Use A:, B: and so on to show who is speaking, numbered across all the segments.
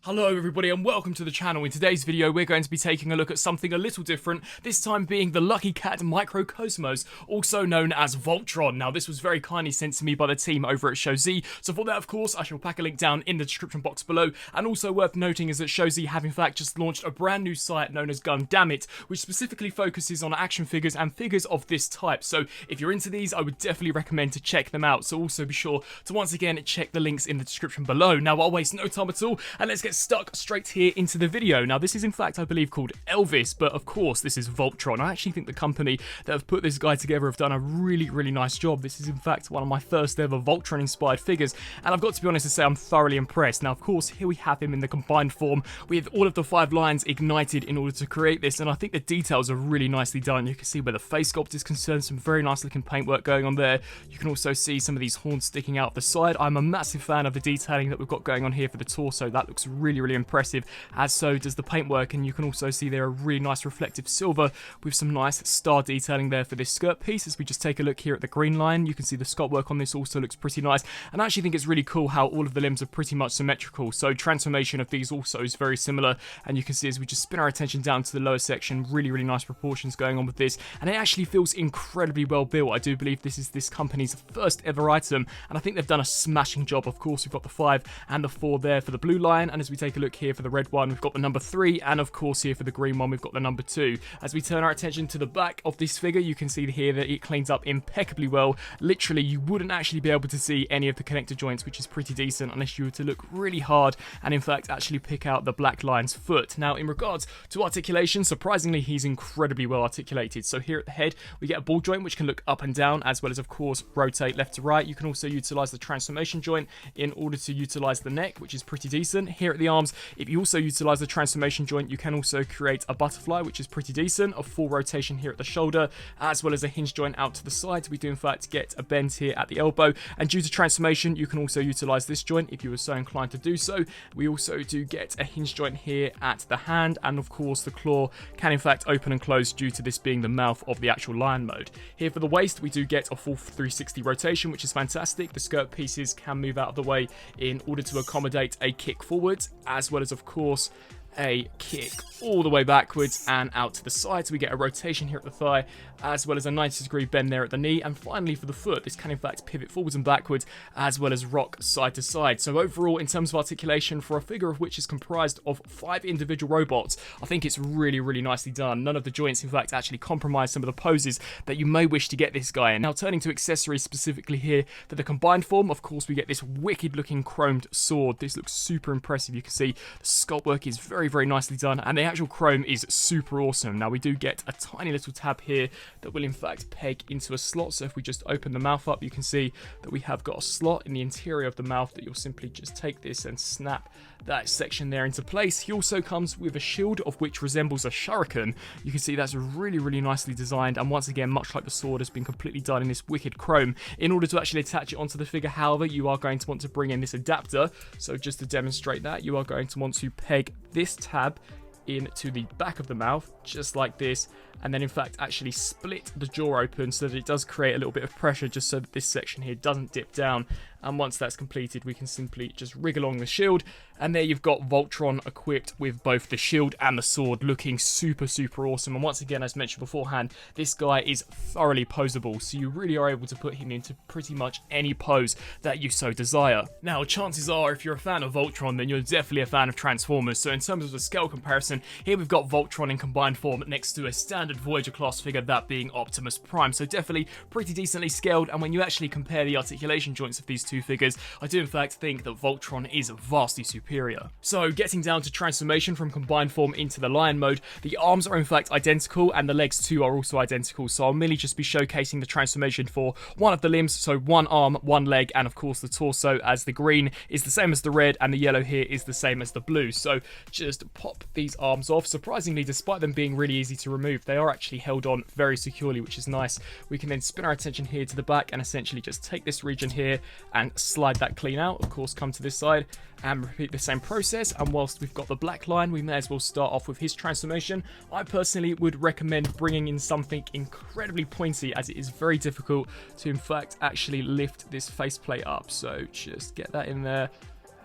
A: Hello everybody and welcome to the channel. In today's video we're going to be taking a look at something a little different, this time being the Lucky Cat Microcosmos, also known as Voltron. Now this was very kindly sent to me by the team over at ShowZ, so for that of course I shall pack a link down in the description box below. And also worth noting is that ShowZ have in fact just launched a brand new site known as Gundamit, which specifically focuses on action figures and figures of this type. So if you're into these I would definitely recommend to check them out, so also be sure to once again check the links in the description below. Now I'll waste no time at all and let's get stuck straight here into the video. Now this is in fact I believe called Elvis, but of course this is Voltron. I actually think the company that have put this guy together have done a really nice job. This is in fact one of my first ever Voltron inspired figures and I've got to be honest to say I'm thoroughly impressed. Now of course here we have him in the combined form with all of the 5 lines ignited in order to create this, and I think the details are really nicely done. You can see where the face sculpt is concerned, some very nice looking paintwork going on there. You can also see some of these horns sticking out the side. I'm a massive fan of the detailing that we've got going on here for the torso. That looks really impressive, as so does the paintwork, and you can also see there a really nice reflective silver with some nice star detailing there for this skirt piece. As we just take a look here at the green line, you can see the sculpt work on this also looks pretty nice, and I actually think it's really cool how all of the limbs are pretty much symmetrical, so transformation of these also is very similar. And you can see as we just spin our attention down to the lower section, really nice proportions going on with this, and it actually feels incredibly well built. I do believe this is this company's first ever item, and I think they've done a smashing job. Of course we've got the 5 and the 4 there for the blue line, and as we take a look here for the red one we've got the number 3, and of course here for the green one we've got the number 2. As we turn our attention to the back of this figure, you can see here that it cleans up impeccably well. Literally you wouldn't actually be able to see any of the connector joints, which is pretty decent unless you were to look really hard and in fact actually pick out the black line's foot. Now in regards to articulation, surprisingly he's incredibly well articulated. So here at the head we get a ball joint which can look up and down, as well as of course rotate left to right. You can also utilize the transformation joint in order to utilize the neck, which is pretty decent. Here at the arms, if you also utilize the transformation joint, you can also create a butterfly, which is pretty decent. A full rotation here at the shoulder, as well as a hinge joint out to the side. We do in fact get a bend here at the elbow, and due to transformation you can also utilize this joint if you were so inclined to do so. We also do get a hinge joint here at the hand, and of course the claw can in fact open and close due to this being the mouth of the actual lion mode. Here for the waist we do get a full 360 rotation, which is fantastic. The skirt pieces can move out of the way in order to accommodate a kick forward, as well as of course a kick all the way backwards and out to the side. So we get a rotation here at the thigh, as well as a 90-degree bend there at the knee. And finally for the foot, this can in fact pivot forwards and backwards, as well as rock side to side. So overall, in terms of articulation, for a figure of which is comprised of 5 individual robots, I think it's really nicely done. None of the joints in fact actually compromise some of the poses that you may wish to get this guy in. Now turning to accessories specifically here for the combined form, of course we get this wicked looking chromed sword. This looks super impressive. You can see the sculpt work is very nicely done, and the actual chrome is super awesome. Now we do get a tiny little tab here that will in fact peg into a slot, so if we just open the mouth up you can see that we have got a slot in the interior of the mouth that you'll simply just take this and snap that section there into place. He also comes with a shield of which resembles a shuriken. You can see that's really nicely designed, and once again much like the sword has been completely done in this wicked chrome. In order to actually attach it onto the figure however, you are going to want to bring in this adapter. So just to demonstrate that, you are going to want to peg this tab into the back of the mouth just like this, and then in fact actually split the jaw open so that it does create a little bit of pressure, just so that this section here doesn't dip down. And once that's completed we can simply just rig along the shield, and there you've got Voltron equipped with both the shield and the sword, looking super awesome. And once again, as mentioned beforehand, this guy is thoroughly poseable, so you really are able to put him into pretty much any pose that you so desire. Now chances are if you're a fan of Voltron then you're definitely a fan of Transformers, so in terms of the scale comparison, here we've got Voltron in combined form next to a standard Voyager class figure, that being Optimus Prime, so definitely pretty decently scaled. And when you actually compare the articulation joints of these two figures, I do in fact think that Voltron is vastly superior. So getting down to transformation from combined form into the lion mode, the arms are in fact identical and the legs too are also identical, so I'll merely just be showcasing the transformation for one of the limbs, so one arm, one leg, and of course the torso, as the green is the same as the red and the yellow here is the same as the blue. So just pop these arms off. Surprisingly, despite them being really easy to remove, they are actually held on very securely, which is nice. We can then spin our attention here to the back and essentially just take this region here and slide that clean out. Of course, come to this side and repeat the same process. And whilst we've got the black line, we may as well start off with his transformation. I personally would recommend bringing in something incredibly pointy, as it is very difficult to in fact actually lift this faceplate up. So just get that in there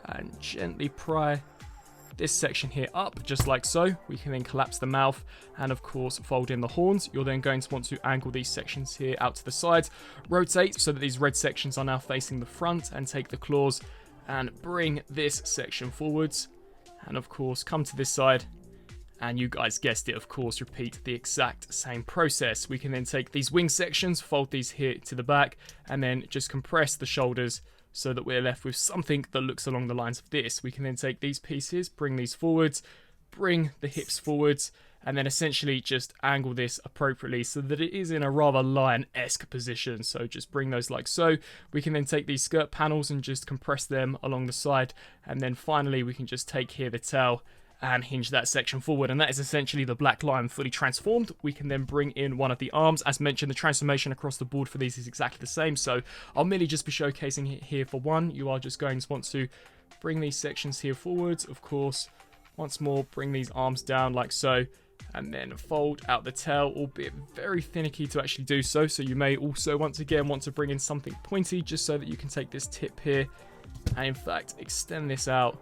A: and gently pry this section here up, just like so. We can then collapse the mouth and of course fold in the horns. You're then going to want to angle these sections here out to the sides, rotate so that these red sections are now facing the front, and take the claws and bring this section forwards, and of course come to this side. And you guys guessed it, of course, repeat the exact same process. We can then take these wing sections, fold these here to the back, and then just compress the shoulders so that we're left with something that looks along the lines of this. We can then take these pieces, bring these forwards, bring the hips forwards, and then essentially just angle this appropriately so that it is in a rather lion-esque position. So just bring those like so. We can then take these skirt panels and just compress them along the side. And then finally, we can just take here the tail and hinge that section forward, and that is essentially the black lion fully transformed. We can then bring in one of the arms. As mentioned, the transformation across the board for these is exactly the same, so I'll merely just be showcasing it here for one. You are just going to want to bring these sections here forwards, of course. Once more, bring these arms down like so, and then fold out the tail, albeit very finicky to actually do so. So you may also once again want to bring in something pointy just so that you can take this tip here and in fact extend this out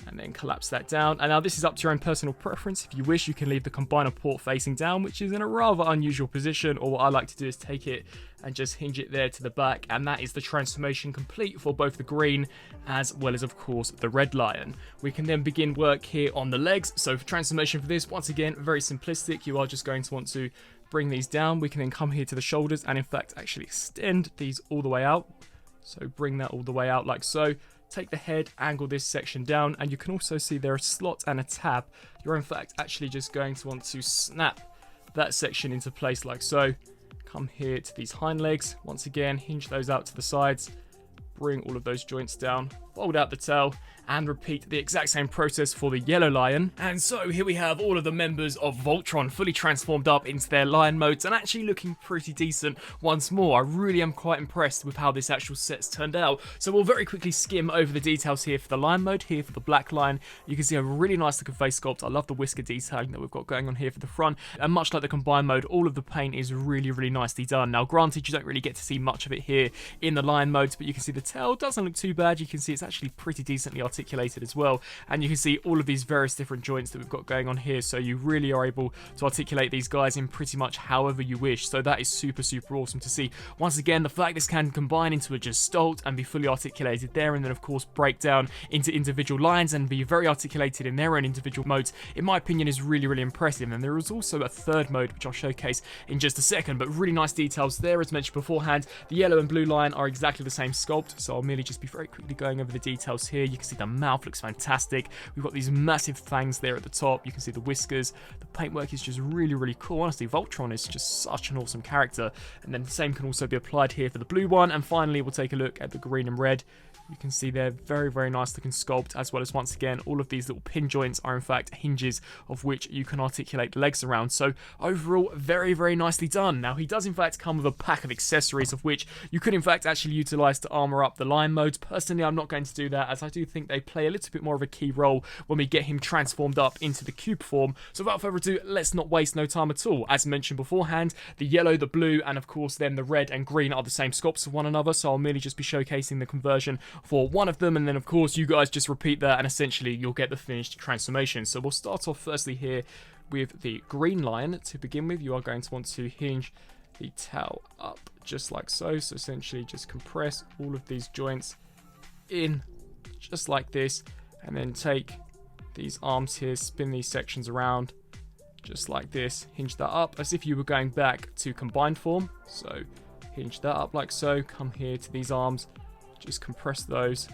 A: and then collapse that down. And now this is up to your own personal preference. If you wish, you can leave the combiner port facing down, which is in a rather unusual position, or what I like to do is take it and just hinge it there to the back, and that is the transformation complete for both the green as well as of course the red lion. We can then begin work here on the legs. So for transformation for this, once again, very simplistic. You are just going to want to bring these down. We can then come here to the shoulders and in fact actually extend these all the way out. So bring that all the way out like so. Take the head, angle this section down, and you can also see there a slot and a tab. You're in fact actually just going to want to snap that section into place like so. Come here to these hind legs. Once again, hinge those out to the sides. Bring all of those joints down. Fold out the tail. And repeat the exact same process for the yellow lion. And so here we have all of the members of Voltron fully transformed up into their lion modes and actually looking pretty decent once more. I really am quite impressed with how this actual set's turned out. So we'll very quickly skim over the details here for the lion mode. Here for the black lion, you can see a really nice looking face sculpt. I love the whisker detailing that we've got going on here for the front. And much like the combined mode, all of the paint is really, really nicely done. Now granted, you don't really get to see much of it here in the lion modes, but you can see the tail doesn't look too bad. You can see it's actually pretty decently articulated as well, and you can see all of these various different joints that we've got going on here, so you really are able to articulate these guys in pretty much however you wish. So that is super awesome to see. Once again, the fact this can combine into a gestalt and be fully articulated there, and then of course break down into individual lines and be very articulated in their own individual modes, in my opinion is really impressive. And there is also a third mode which I'll showcase in just a second, but really nice details there. As mentioned beforehand, the yellow and blue lion are exactly the same sculpt, so I'll merely just be very quickly going over the details here. You can see the mouth looks fantastic. We've got these massive fangs there at the top. You can see the whiskers. The paintwork is just really cool. Honestly, Voltron is just such an awesome character. And then the same can also be applied here for the blue one. And finally, we'll take a look at the green and red. You can see they're very nice looking sculpt, as well as once again all of these little pin joints are in fact hinges of which you can articulate the legs around. So overall, very nicely done. Now he does in fact come with a pack of accessories of which you could in fact actually utilize to armor up the lion modes. Personally, I'm not going to do that, as I do think they play a little bit more of a key role when we get him transformed up into the cube form. So without further ado, let's not waste no time at all. As mentioned beforehand, the yellow, the blue, and of course then the red and green are the same sculpts of one another, so I'll merely just be showcasing the conversion for one of them, and then of course you guys just repeat that and essentially you'll get the finished transformation. So we'll start off firstly here with the green lion. To begin with, you are going to want to hinge the tail up just like so. So essentially just compress all of these joints in just like this, and then take these arms here, spin these sections around just like this, hinge that up as if you were going back to combined form. So hinge that up like so, come here to these arms, just compress those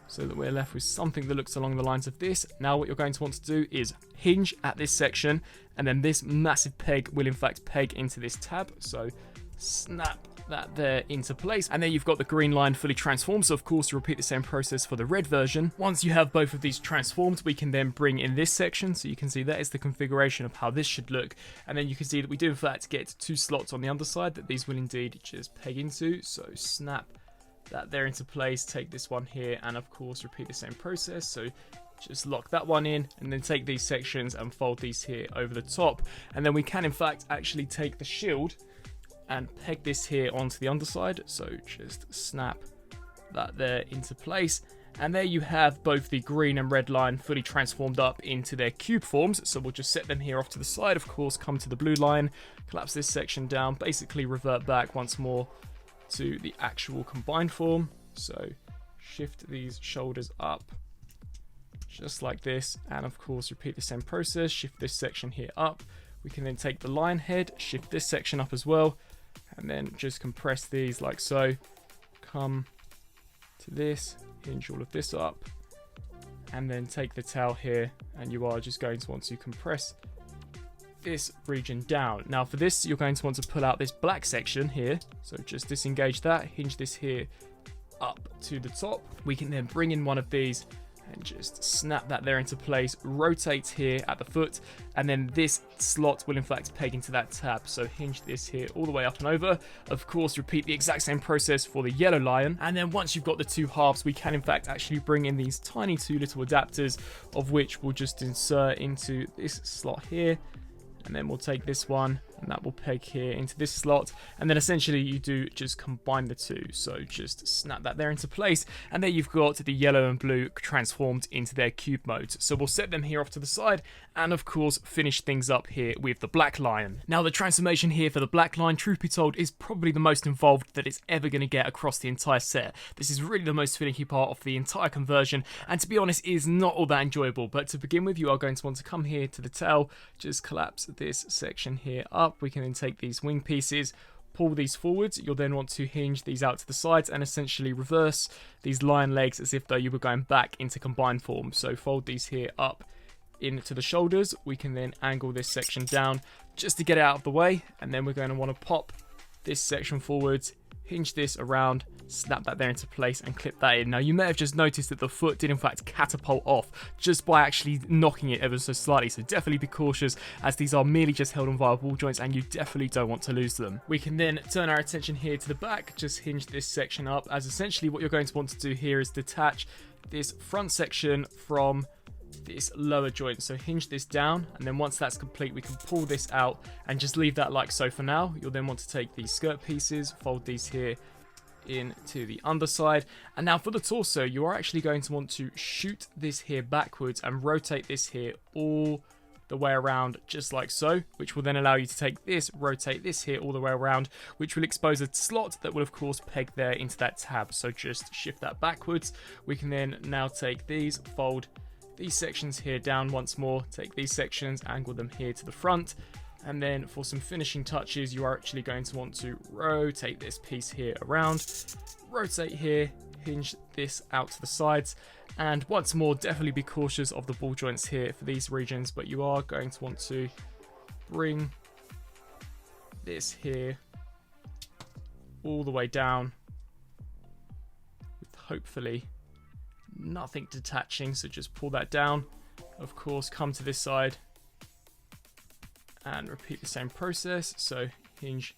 A: so that we're left with something that looks along the lines of this. Now what you're going to want to do is hinge at this section, and then this massive peg will in fact peg into this tab. So snap that there into place, and then you've got the green line fully transformed. So of course you repeat the same process for the red version. Once you have both of these transformed, we can then bring in this section, so you can see that is the configuration of how this should look, and then you can see that we do in fact get two slots on the underside that these will indeed just peg into. So snap that there into place, take this one here, and of course repeat the same process. So just lock that one in, and then take these sections and fold these here over the top, and then we can in fact actually take the shield and peg this here onto the underside. So just snap that there into place, And there you have both the green and red line fully transformed up into their cube forms. So we'll just set them here off to the side, of course, come to the blue line, collapse this section down, basically revert back once more to the actual combined form. So shift these shoulders up just like this, and of course repeat the same process, shift this section here up. We can then take the lion head, shift this section up as well, and then just compress these like so. Come to this, hinge all of this up, and then take the tail here, and you are just going to want to compress this region down. Now for this, you're going to want to pull out this black section here, so just disengage that, hinge this here up to the top. We can then bring in one of these and just snap that there into place, rotate here at the foot, and then this slot will in fact peg into that tab. So hinge this here all the way up and over. Of course, repeat the exact same process for the yellow lion. And then once you've got the two halves, we can in fact actually bring in these tiny two little adapters, of which we'll just insert into this slot here. And then we'll take this one, and that will peg here into this slot. And then essentially you do just combine the two. So just snap that there into place. And there you've got the yellow and blue transformed into their cube modes. So we'll set them here off to the side, and of course finish things up here with the black lion. Now the transformation here for the black lion, truth be told, is probably the most involved that it's ever going to get across the entire set. This is really the most finicky part of the entire conversion, and to be honest is not all that enjoyable. But to begin with, you are going to want to come here to the tail, just collapse this section here up. We can then take these wing pieces, pull these forwards. You'll then want to hinge these out to the sides and essentially reverse these lion legs as if though you were going back into combined form. So fold these here up into the shoulders. We can then angle this section down just to get it out of the way, and then we're going to want to pop this section forwards, hinge this around, snap that there into place, and clip that in. Now you may have just noticed that the foot did in fact catapult off just by actually knocking it ever so slightly, so definitely be cautious, as these are merely just held on via ball joints and you definitely don't want to lose them. We can then turn our attention here to the back, just hinge this section up, as essentially what you're going to want to do here is detach this front section from this lower joint. So hinge this down, and then once that's complete we can pull this out and just leave that like so for now. You'll then want to take these skirt pieces, fold these here into the underside, and now for the torso you are actually going to want to shoot this here backwards and rotate this here all the way around just like so, which will then allow you to take this, rotate this here all the way around, which will expose a slot that will of course peg there into that tab. So just shift that backwards. We can then now take these, fold these sections here down once more, take these sections, angle them here to the front, and then for some finishing touches you are actually going to want to rotate this piece here around, rotate here, hinge this out to the sides, and once more definitely be cautious of the ball joints here for these regions, but you are going to want to bring this here all the way down with hopefully nothing detaching. So just pull that down, of course come to this side and repeat the same process. So hinge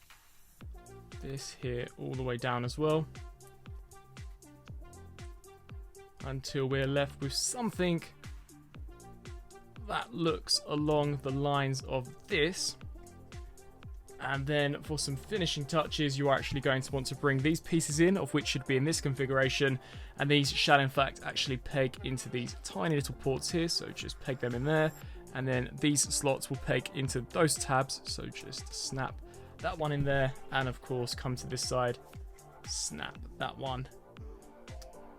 A: this here all the way down as well until we're left with something that looks along the lines of this. And then for some finishing touches you are actually going to want to bring these pieces in, of which should be in this configuration, and these shall in fact actually peg into these tiny little ports here. So just peg them in there, and then these slots will peg into those tabs. So just snap that one in there, and of course come to this side, snap that one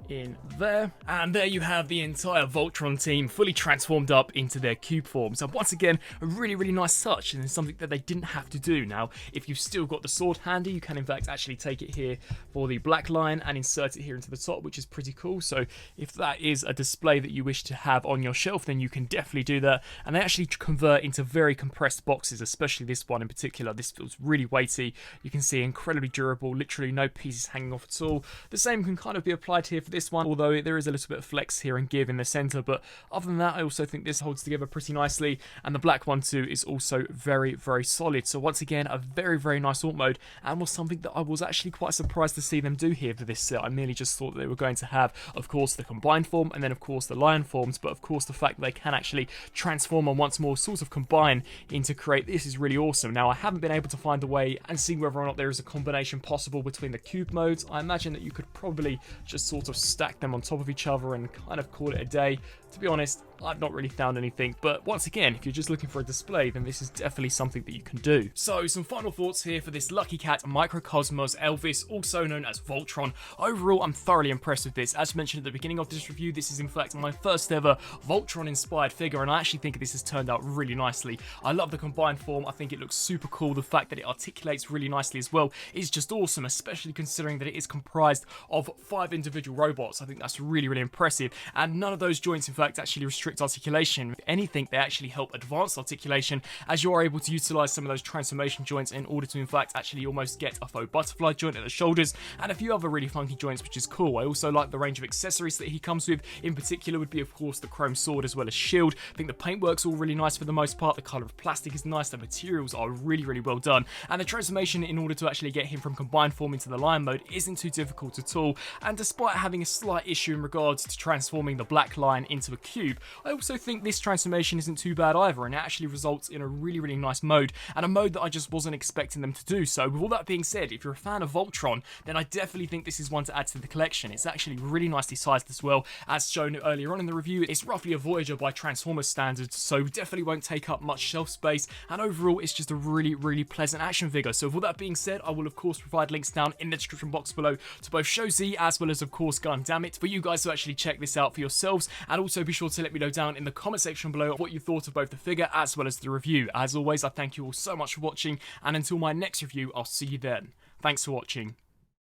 A: in there. And there you have the entire Voltron team fully transformed up into their cube forms. And once again, a really nice touch, and it's something that they didn't have to do. Now if you've still got the sword handy, you can in fact actually take it here for the black line and insert it here into the top, which is pretty cool. So if that is a display that you wish to have on your shelf, then you can definitely do that. And they actually convert into very compressed boxes, especially this one in particular. This feels really weighty, you can see incredibly durable, literally no pieces hanging off at all. The same can kind of be applied here for this one, although there is a little bit of flex here and give in the center, but other than that I also think this holds together pretty nicely, and the black one too is also very solid. So once again, a very nice alt mode, and was something that I was actually quite surprised to see them do here for this set. I merely just thought that they were going to have, of course, the combined form and then of course the lion forms, but of course the fact that they can actually transform and once more sort of combine into create this is really awesome. Now I haven't been able to find a way and see whether or not there is a combination possible between the cube modes. I imagine that you could probably just sort of just stack them on top of each other and kind of call it a day. To be honest, I've not really found anything, but once again, if you're just looking for a display, then this is definitely something that you can do. So, some final thoughts here for this Lucky Cat Microcosmos Elvis, also known as Voltron. Overall, I'm thoroughly impressed with this. As mentioned at the beginning of this review, this is in fact my first ever Voltron-inspired figure, and I actually think this has turned out really nicely. I love the combined form. I think it looks super cool. The fact that it articulates really nicely as well is just awesome, especially considering that it is comprised of 5 individual robots. I think that's really, really impressive, and none of those joints, in fact, actually restrict articulation. If anything, they actually help advance articulation, as you are able to utilize some of those transformation joints in order to, in fact, actually almost get a faux butterfly joint at the shoulders, and a few other really funky joints, which is cool. I also like the range of accessories that he comes with. In particular would be, of course, the chrome sword as well as shield. I think the paintwork's all really nice for the most part. The color of plastic is nice. The materials are really, really well done, and the transformation in order to actually get him from combined form into the lion mode isn't too difficult at all. And despite having a slight issue in regards to transforming the black lion into a cube, I also think this transformation isn't too bad either, and it actually results in a really, really nice mode, and a mode that I just wasn't expecting them to do. So with all that being said, if you're a fan of Voltron, then I definitely think this is one to add to the collection. It's actually really nicely sized as well. As shown earlier on in the review, it's roughly a Voyager by Transformers standards, so definitely won't take up much shelf space, and overall it's just a really, really pleasant action figure. So with all that being said, I will of course provide links down in the description box below to both Show Z as well as of course Gundamit for you guys to actually check this out for yourselves, and also be sure to let me know down in the comment section below what you thought of both the figure as well as the review. As always, I thank you all so much for watching, and until my next review, I'll see you then. Thanks for watching.